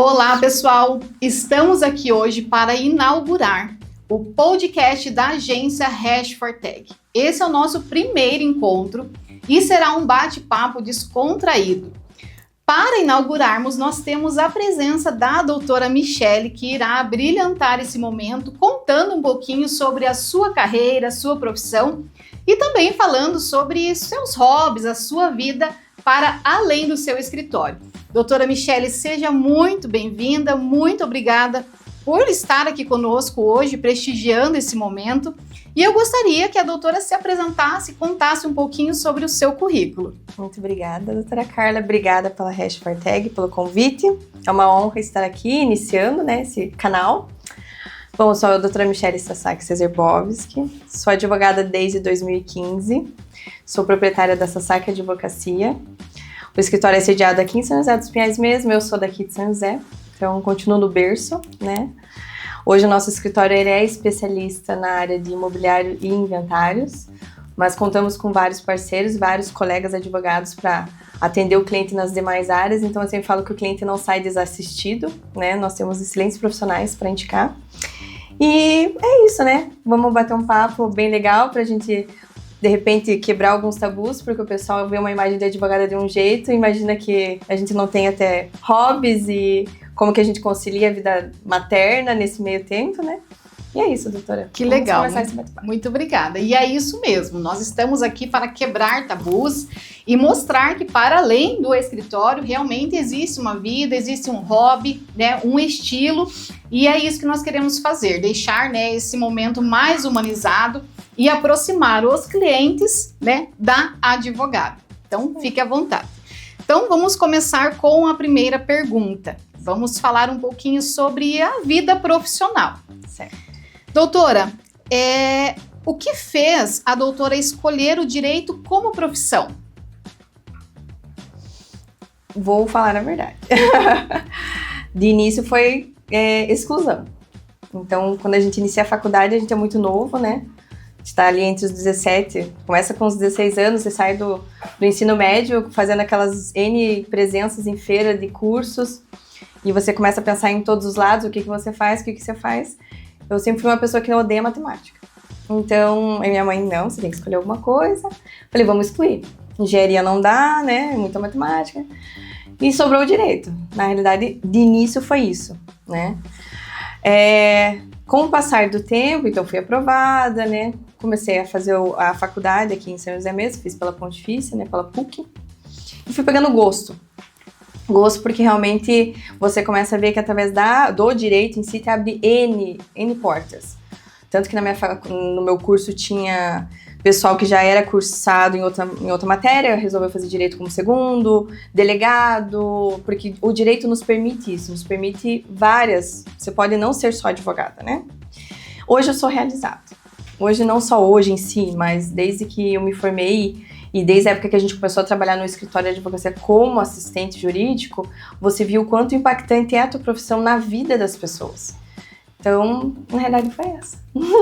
Olá, pessoal! Estamos aqui hoje para inaugurar o podcast da agência Hash4Tech. Esse é o nosso primeiro encontro e será um bate-papo descontraído. Para inaugurarmos, nós temos a presença da doutora Michele, que irá brilhantar esse momento, contando um pouquinho sobre a sua carreira, a sua profissão e também falando sobre seus hobbies, a sua vida para além do seu escritório. Doutora Michele, seja muito bem-vinda, muito obrigada por estar aqui conosco hoje, prestigiando esse momento. E eu gostaria que a doutora se apresentasse e contasse um pouquinho sobre o seu currículo. Muito obrigada, doutora Carla. Obrigada pela Hash4Tech, pelo convite. É uma honra estar aqui, iniciando esse canal. Bom, eu sou a doutora Michele Sasaki Cezerbowski, sou advogada desde 2015, sou proprietária da Sasaki Advocacia. O escritório é sediado aqui em São José dos Pinhais mesmo, eu sou daqui de São José, então continuo no berço, né? Hoje o nosso escritório ele é especialista na área de imobiliário e inventários, mas contamos com vários parceiros, vários colegas advogados para atender o cliente nas demais áreas, então eu sempre falo que o cliente não sai desassistido, né? Nós temos excelentes profissionais para indicar. E é isso, né? Vamos bater um papo bem legal para a gente, de repente, quebrar alguns tabus, porque o pessoal vê uma imagem de advogada de um jeito, imagina que a gente não tem até hobbies e como que a gente concilia a vida materna nesse meio tempo, né? E é isso, doutora. Que legal, muito obrigada. E é isso mesmo, nós estamos aqui para quebrar tabus e mostrar que para além do escritório, realmente existe uma vida, existe um hobby, né, um estilo, e é isso que nós queremos fazer, deixar, né, esse momento mais humanizado e aproximar os clientes, né, da advogada. Então, fique à vontade. Então, vamos começar com a primeira pergunta. Vamos falar um pouquinho sobre a vida profissional. Certo. Doutora, o que fez a doutora escolher o direito como profissão? Vou falar a verdade. De início foi exclusão. Então, quando a gente inicia a faculdade, a gente é muito novo, né? A gente está ali entre os 17, começa com os 16 anos, você sai do ensino médio, fazendo aquelas N presenças em feira de cursos, e você começa a pensar em todos os lados, o que você faz, o que você faz. Eu sempre fui uma pessoa que não odeia matemática. Então, a minha mãe, não, você tem que escolher alguma coisa. Falei, vamos excluir. Engenharia não dá, né? Muita matemática. E sobrou o direito. Na realidade, de início foi isso, né? Com o passar do tempo, então fui aprovada, né? Comecei a fazer a faculdade aqui em São José mesmo, fiz pela Pontifícia, né? Pela PUC. E fui pegando gosto. Gosto porque realmente você começa a ver que através do direito em si te abre N portas. Tanto que no meu curso tinha pessoal que já era cursado em outra matéria, resolveu fazer direito como segundo, delegado, porque o direito nos permite isso, nos permite várias, você pode não ser só advogada, né? Hoje eu sou realizada. Hoje, não só hoje em si, mas desde que eu me formei e desde a época que a gente começou a trabalhar no escritório de advocacia como assistente jurídico, você viu o quanto impactante é a tua profissão na vida das pessoas. Então, na realidade foi essa.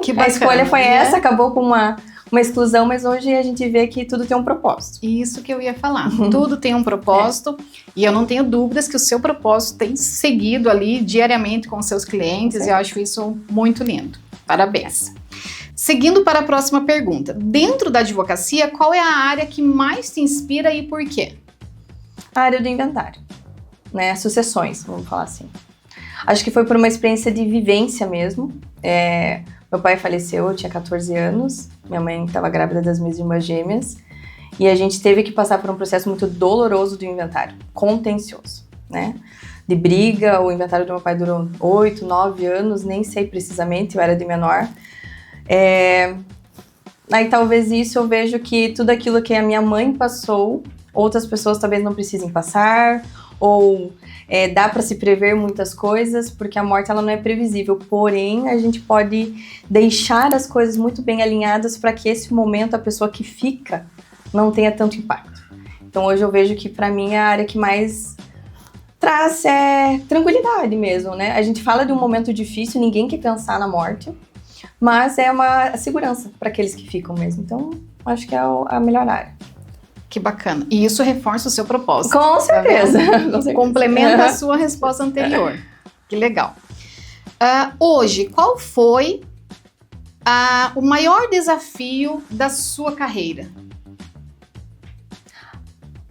Que bacana, a escolha foi essa, acabou com uma exclusão, mas hoje a gente vê que tudo tem um propósito. Isso que eu ia falar, tudo tem um propósito e eu não tenho dúvidas que o seu propósito tem seguido ali diariamente com os seus clientes e eu acho isso muito lindo. Parabéns. Seguindo para a próxima pergunta, dentro da advocacia, qual é a área que mais te inspira e por quê? A área do inventário, né? Sucessões, vamos falar assim. Acho que foi por uma experiência de vivência mesmo. Meu pai faleceu, eu tinha 14 anos, minha mãe estava grávida das minhas irmãs gêmeas, e a gente teve que passar por um processo muito doloroso do inventário, contencioso, né? De briga, o inventário do meu pai durou 8, 9 anos, nem sei precisamente, eu era de menor. Aí talvez isso eu vejo que tudo aquilo que a minha mãe passou, outras pessoas talvez não precisem passar, ou dá para se prever muitas coisas, porque a morte ela não é previsível, porém a gente pode deixar as coisas muito bem alinhadas para que esse momento a pessoa que fica não tenha tanto impacto. Então hoje eu vejo que para mim a área que mais traz tranquilidade mesmo, né? A gente fala de um momento difícil, ninguém quer pensar na morte, mas é uma segurança para aqueles que ficam mesmo. Então, acho que é a melhor área. Que bacana. E isso reforça o seu propósito. Com certeza. Tá Com certeza. Complementa a sua resposta anterior. Que legal. Hoje, qual foi o maior desafio da sua carreira?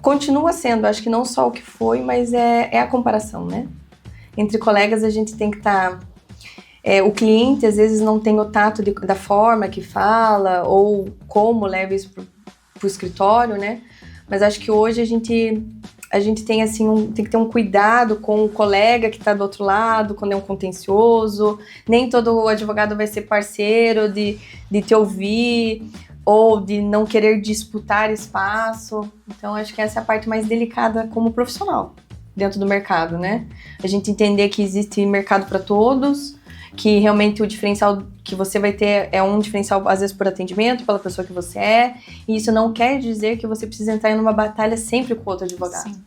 Continua sendo, acho que não só o que foi, mas é a comparação, né? Entre colegas a gente tem que estar... o cliente às vezes não tem o tato da forma que fala ou como leva isso pro escritório, né? Mas acho que hoje a gente tem assim tem que ter um cuidado com o colega que está do outro lado, quando é um contencioso. Nem todo advogado vai ser parceiro de te ouvir ou de não querer disputar espaço. Então, acho que essa é a parte mais delicada como profissional dentro do mercado, né? A gente entender que existe mercado para todos, que realmente o diferencial que você vai ter é um diferencial, às vezes, por atendimento, pela pessoa que você é, e isso não quer dizer que você precisa entrar em uma batalha sempre com outro advogado. Sim.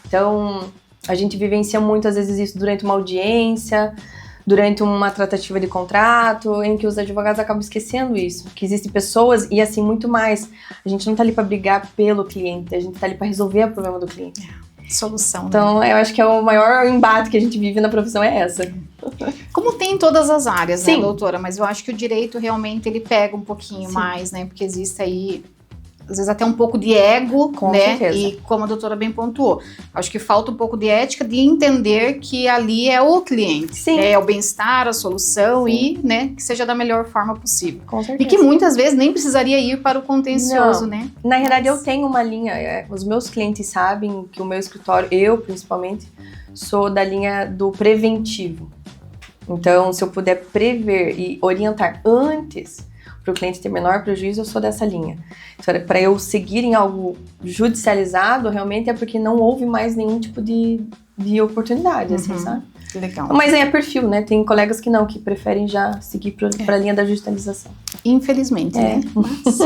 Então, a gente vivencia muito, às vezes, isso durante uma audiência, durante uma tratativa de contrato, em que os advogados acabam esquecendo isso, que existem pessoas e, assim, muito mais. A gente não tá ali para brigar pelo cliente, a gente tá ali para resolver o problema do cliente. Solução. Então, né? Eu acho que é o maior embate que a gente vive na profissão é essa. Como tem em todas as áreas, Sim. Né, doutora? Mas eu acho que o direito realmente ele pega um pouquinho Sim. mais, né? Porque existe aí, às vezes, até um pouco de ego, Com né? certeza. E como a doutora bem pontuou, acho que falta um pouco de ética de entender que ali é o cliente. Sim. É o bem-estar, a solução Sim. e, né, que seja da melhor forma possível. Com certeza. E que muitas vezes nem precisaria ir para o contencioso, Não. né? Na realidade, eu tenho uma linha, os meus clientes sabem que o meu escritório, eu principalmente, sou da linha do preventivo. Então, se eu puder prever e orientar antes para o cliente ter menor prejuízo, eu sou dessa linha. Então, para eu seguir em algo judicializado, realmente é porque não houve mais nenhum tipo de oportunidade, assim, sabe? Legal. Mas aí é perfil, né? Tem colegas que não, que preferem já seguir para a linha da judicialização. Infelizmente, né? Mas...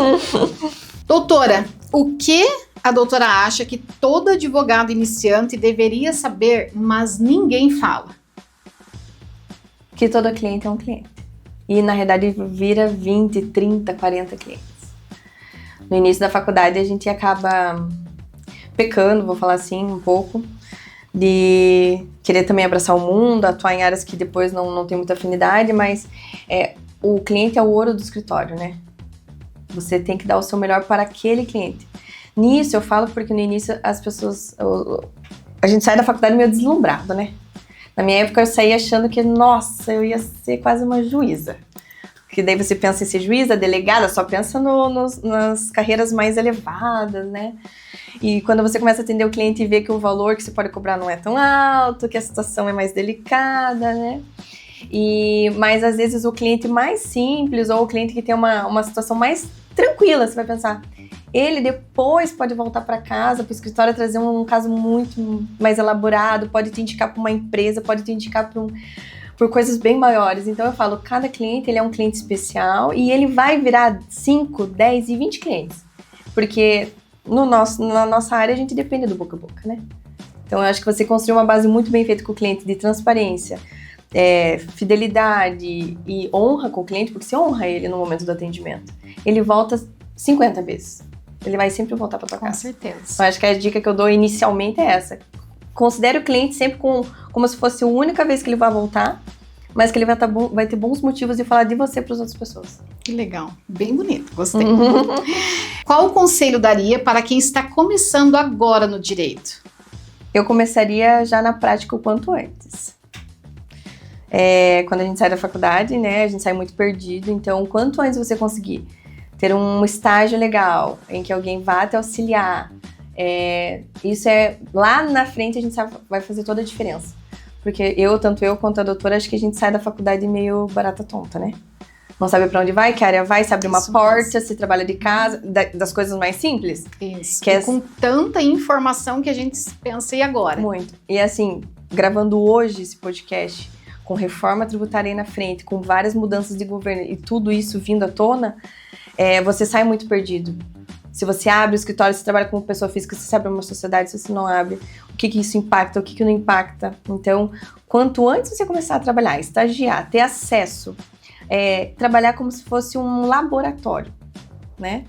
Doutora, o que a doutora acha que todo advogado iniciante deveria saber, mas ninguém fala? Que todo cliente é um cliente. E, na realidade, vira 20, 30, 40 clientes. No início da faculdade, a gente acaba pecando, vou falar assim, um pouco, de querer também abraçar o mundo, atuar em áreas que depois não tem muita afinidade, mas o cliente é o ouro do escritório, né? Você tem que dar o seu melhor para aquele cliente. Nisso, eu falo porque no início as pessoas... A gente sai da faculdade meio deslumbrado, né? Na minha época, eu saí achando que, nossa, eu ia ser quase uma juíza. Porque daí você pensa em ser juíza, delegada, só pensa nas carreiras mais elevadas, né? E quando você começa a atender o cliente e vê que o valor que você pode cobrar não é tão alto, que a situação é mais delicada, né? Mas, às vezes, o cliente mais simples ou o cliente que tem uma situação mais tranquila, você vai pensar... Ele depois pode voltar para casa, para o escritório, trazer um caso muito mais elaborado, pode te indicar para uma empresa, pode te indicar por coisas bem maiores. Então eu falo, cada cliente ele é um cliente especial e ele vai virar 5, 10 e 20 clientes. Porque na nossa área a gente depende do boca a boca, né? Então eu acho que você construir uma base muito bem feita com o cliente de transparência, fidelidade e honra com o cliente, porque você honra ele no momento do atendimento. Ele volta 50 vezes. Ele vai sempre voltar para tua casa. Com certeza. Então, acho que a dica que eu dou inicialmente é essa. Considere o cliente sempre como se fosse a única vez que ele vai voltar, mas que ele vai ter bons motivos de falar de você para as outras pessoas. Que legal. Bem bonito. Gostei. Qual o conselho daria para quem está começando agora no direito? Eu começaria já na prática o quanto antes. Quando a gente sai da faculdade, né, a gente sai muito perdido. Então, quanto antes você conseguir ter um estágio legal, em que alguém vá te auxiliar. Isso lá na frente a gente vai fazer toda a diferença. Porque tanto eu quanto a doutora, acho que a gente sai da faculdade meio barata tonta, né? Não sabe pra onde vai, que área vai, se abre uma porta, se trabalha de casa, das coisas mais simples. Isso, com tanta informação que a gente pensa, e agora? Muito. E assim, gravando hoje esse podcast, com reforma tributária aí na frente, com várias mudanças de governo e tudo isso vindo à tona, você sai muito perdido. Se você abre o escritório, se trabalha como pessoa física, se você abre uma sociedade, se você não abre, o que isso impacta, o que não impacta. Então, quanto antes você começar a trabalhar, estagiar, ter acesso, trabalhar como se fosse um laboratório, né?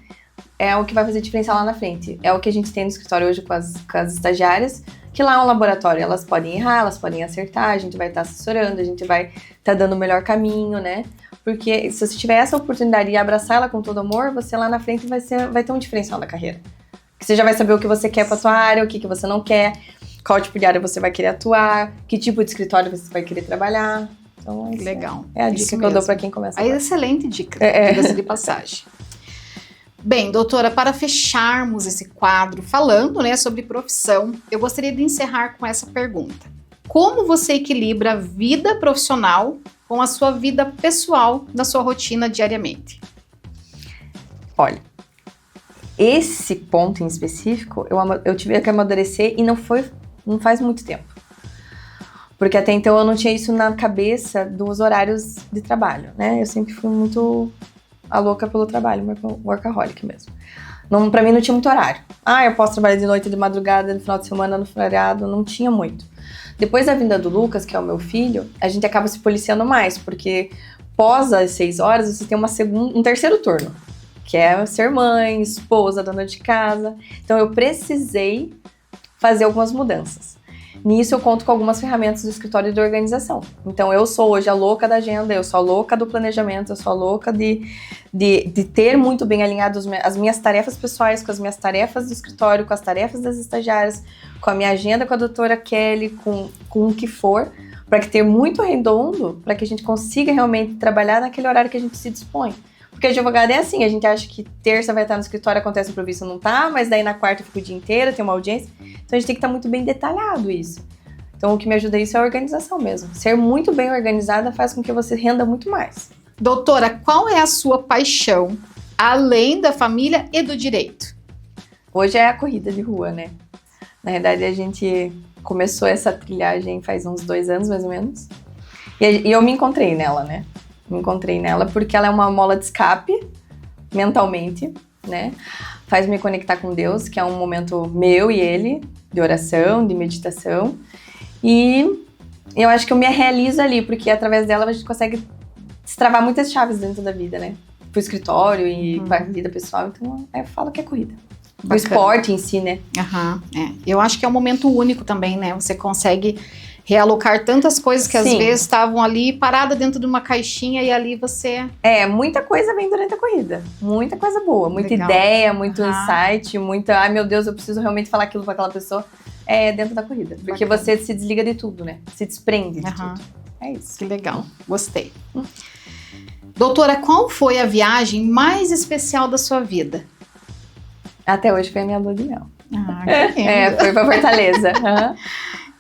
é o que vai fazer diferença lá na frente. É o que a gente tem no escritório hoje com as estagiárias, que lá é um laboratório, elas podem errar, elas podem acertar, a gente vai estar assessorando, a gente vai estar dando o melhor caminho, né? Porque se você tiver essa oportunidade e abraçar ela com todo amor, você lá na frente vai ter um diferencial na carreira. Porque você já vai saber o que você quer pra sua área, o que você não quer, qual tipo de área você vai querer atuar, que tipo de escritório você vai querer trabalhar. Então, Legal. É a dica que eu dou pra quem começa Aí, agora. excelente dica, diga-se de passagem. Bem, doutora, para fecharmos esse quadro falando, né, sobre profissão, eu gostaria de encerrar com essa pergunta. Como você equilibra a vida profissional com a sua vida pessoal na sua rotina diariamente? Olha, esse ponto em específico, eu tive que amadurecer e não faz muito tempo. Porque até então eu não tinha isso na cabeça dos horários de trabalho, né? Eu sempre fui muito a louca pelo trabalho, workaholic mesmo. Não, pra mim não tinha muito horário. Eu posso trabalhar de noite, de madrugada, no final de semana, no feriado, não tinha muito. Depois da vinda do Lucas, que é o meu filho, a gente acaba se policiando mais, porque pós as 6 horas, você tem um terceiro turno, que é ser mãe, esposa, dona de casa. Então eu precisei fazer algumas mudanças. Nisso eu conto com algumas ferramentas do escritório de organização. Então eu sou hoje a louca da agenda, eu sou a louca do planejamento, eu sou a louca de ter muito bem alinhado as minhas tarefas pessoais com as minhas tarefas do escritório, com as tarefas das estagiárias, com a minha agenda com a doutora Kelly, com o que for, para que ter muito redondo, para que a gente consiga realmente trabalhar naquele horário que a gente se dispõe. Porque advogado é assim, a gente acha que terça vai estar no escritório, acontece o improviso, não tá, mas daí na quarta fica o dia inteiro, tem uma audiência. Então a gente tem que estar muito bem detalhado isso. Então o que me ajuda isso é a organização mesmo. Ser muito bem organizada faz com que você renda muito mais. Doutora, qual é a sua paixão, além da família e do direito? Hoje é a corrida de rua, né? Na verdade a gente começou essa trilhagem faz uns 2 anos mais ou menos. E eu me encontrei nela, né? Me encontrei nela porque ela é uma mola de escape, mentalmente, né? Faz me conectar com Deus, que é um momento meu e ele, de oração, de meditação. E eu acho que eu me realizo ali, porque através dela a gente consegue destravar muitas chaves dentro da vida, né? Pro escritório e pra vida pessoal. Então, eu falo que é corrida. O esporte em si, né? Eu acho que é um momento único também, né? Você consegue realocar tantas coisas que às vezes estavam ali paradas dentro de uma caixinha e ali você... muita coisa vem durante a corrida. Muita coisa boa, muita ideia, muito insight, muita... Ai, meu Deus, eu preciso realmente falar aquilo pra aquela pessoa. É dentro da corrida. Porque você se desliga de tudo, né? Se desprende de tudo. É isso. Que legal. Gostei. Doutora, qual foi a viagem mais especial da sua vida? Até hoje foi a minha lua de mel. Que lindo. Foi pra Fortaleza.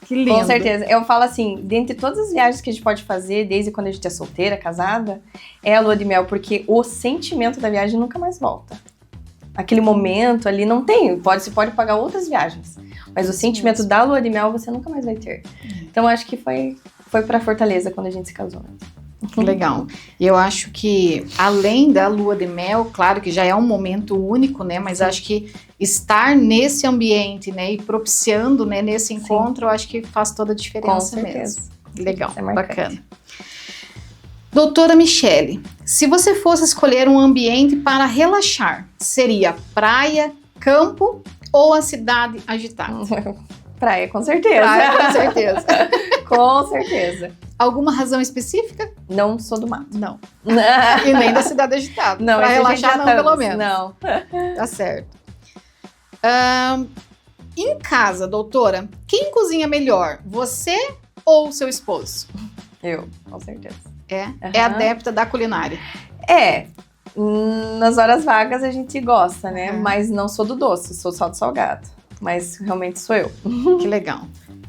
Que lindo. Com certeza. Eu falo assim, dentre todas as viagens que a gente pode fazer, desde quando a gente é solteira, casada, é a lua de mel, porque o sentimento da viagem nunca mais volta. Aquele momento ali não tem, você pode pagar outras viagens, mas o sentimento da lua de mel você nunca mais vai ter. Então acho que foi pra Fortaleza quando a gente se casou. Legal. E eu acho que, além da lua de mel, claro que já é um momento único, né? Mas acho que estar nesse ambiente, né? E propiciando, né, nesse encontro, eu acho que faz toda a diferença mesmo. Legal, bacana. Doutora Michele, se você fosse escolher um ambiente para relaxar, seria praia, campo ou a cidade agitada? Praia, com certeza. Praia, com certeza. Com certeza. Alguma razão específica? Não sou do mato. Não. E nem da cidade agitada. Não, pra relaxar não, pelo menos. Não. Tá certo. Em casa, doutora, quem cozinha melhor? Você ou seu esposo? Eu, com certeza. É adepta da culinária. Nas horas vagas a gente gosta, né? Mas não sou do doce, sou só do salgado. Mas realmente sou eu. Que legal.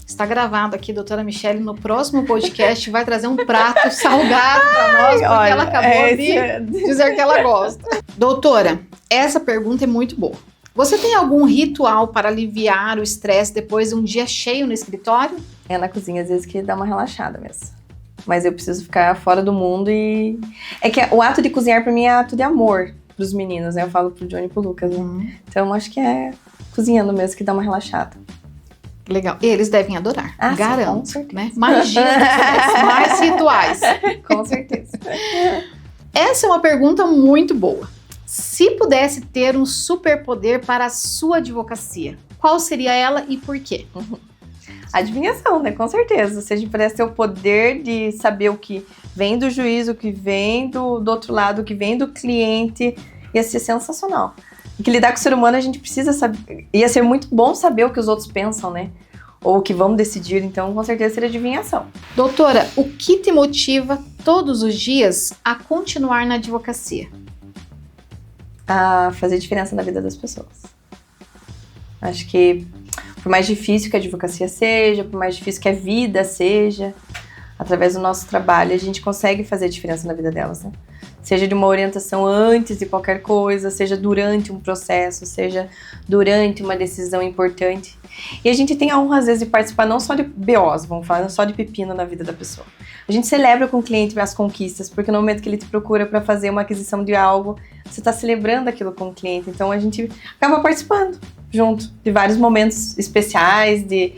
Está gravado aqui, doutora Michele, no próximo podcast vai trazer um prato salgado para nós, porque ela acabou de dizer que ela gosta. Doutora, essa pergunta é muito boa. Você tem algum ritual para aliviar o estresse depois de um dia cheio no escritório? É na cozinha, às vezes, que dá uma relaxada mesmo. Mas eu preciso ficar fora do mundo e... É que o ato de cozinhar pra mim é ato de amor pros meninos, né? Eu falo pro Johnny e pro Lucas, né? Então, acho que é cozinhando mesmo que dá uma relaxada. Legal. E eles devem adorar. Garanto, sim, né? Imagina mais rituais. Com certeza. Essa é uma pergunta muito boa. Se pudesse ter um superpoder para a sua advocacia, qual seria ela e por quê? Adivinhação, né? Com certeza. Se a gente pudesse ter o poder de saber o que vem do juiz, o que vem do outro lado, o que vem do cliente, ia ser sensacional. Porque lidar com o ser humano a gente precisa saber. Ia ser muito bom saber o que os outros pensam, né? Ou o que vão decidir, então com certeza seria adivinhação. Doutora, o que te motiva todos os dias a continuar na advocacia? A fazer diferença na vida das pessoas. Acho que por mais difícil que a advocacia seja, por mais difícil que a vida seja, através do nosso trabalho a gente consegue fazer diferença na vida delas, né? Seja de uma orientação antes de qualquer coisa, seja durante um processo, seja durante uma decisão importante. E a gente tem a honra, às vezes, de participar não só de BOs, vamos falar, não só de pepino na vida da pessoa. A gente celebra com o cliente as conquistas, porque no momento que ele te procura para fazer uma aquisição de algo, você está celebrando aquilo com o cliente. Então a gente acaba participando junto de vários momentos especiais, de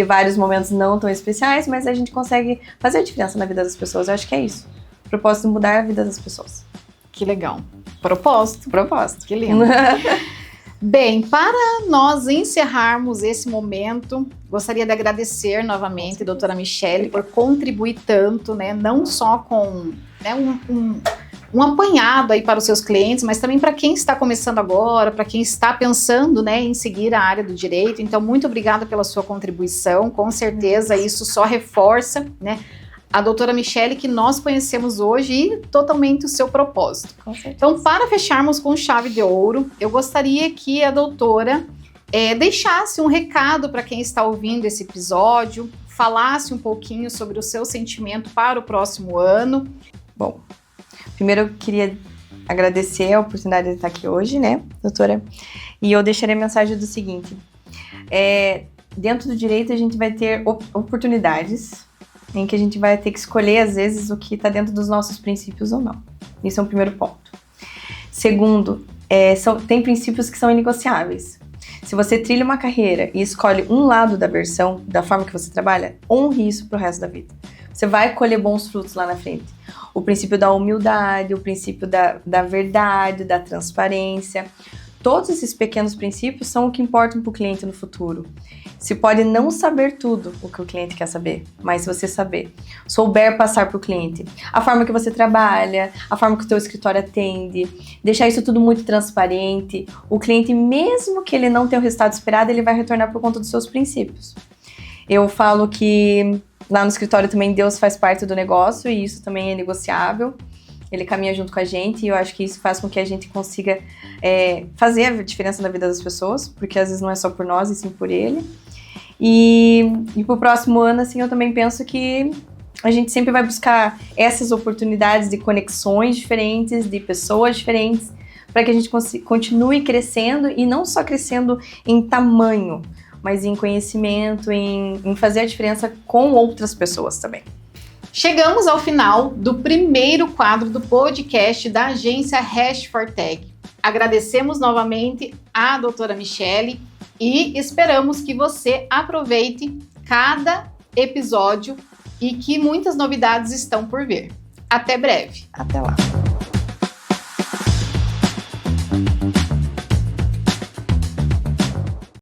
vários momentos não tão especiais, mas a gente consegue fazer a diferença na vida das pessoas. Eu acho que é isso. O propósito é mudar a vida das pessoas. Que legal. Propósito. Que lindo. Bem, para nós encerrarmos esse momento, gostaria de agradecer novamente a doutora Michele por contribuir tanto, né? Não só com um apanhado aí para os seus clientes, mas também para quem está começando agora, para quem está pensando, né, em seguir a área do direito. Então, muito obrigada pela sua contribuição. Com certeza isso só reforça, né, a doutora Michele que nós conhecemos hoje e totalmente o seu propósito. Então, para fecharmos com chave de ouro, eu gostaria que a doutora deixasse um recado para quem está ouvindo esse episódio, falasse um pouquinho sobre o seu sentimento para o próximo ano. Bom, primeiro eu queria agradecer a oportunidade de estar aqui hoje, né, doutora? E eu deixaria a mensagem do seguinte: dentro do direito a gente vai ter oportunidades em que a gente vai ter que escolher, às vezes, o que está dentro dos nossos princípios ou não. Isso é um primeiro ponto. Segundo, tem princípios que são inegociáveis. Se você trilha uma carreira e escolhe um lado da versão, da forma que você trabalha, honre isso pro resto da vida. Você vai colher bons frutos lá na frente. O princípio da humildade, o princípio da verdade, da transparência. Todos esses pequenos princípios são o que importam para o cliente no futuro. Você pode não saber tudo o que o cliente quer saber, mas se você souber passar para o cliente a forma que você trabalha, a forma que o teu escritório atende, deixar isso tudo muito transparente, o cliente, mesmo que ele não tenha o resultado esperado, ele vai retornar por conta dos seus princípios. Eu falo que lá no escritório também Deus faz parte do negócio e isso também é negociável. Ele caminha junto com a gente e eu acho que isso faz com que a gente consiga fazer a diferença na vida das pessoas, porque às vezes não é só por nós, e sim por ele. E pro próximo ano, assim, eu também penso que a gente sempre vai buscar essas oportunidades de conexões diferentes, de pessoas diferentes, para que a gente continue crescendo e não só crescendo em tamanho, mas em conhecimento, em fazer a diferença com outras pessoas também. Chegamos ao final do primeiro quadro do podcast da agência Hash4Tech. Agradecemos novamente à doutora Michele e esperamos que você aproveite cada episódio e que muitas novidades estão por vir. Até breve. Até lá.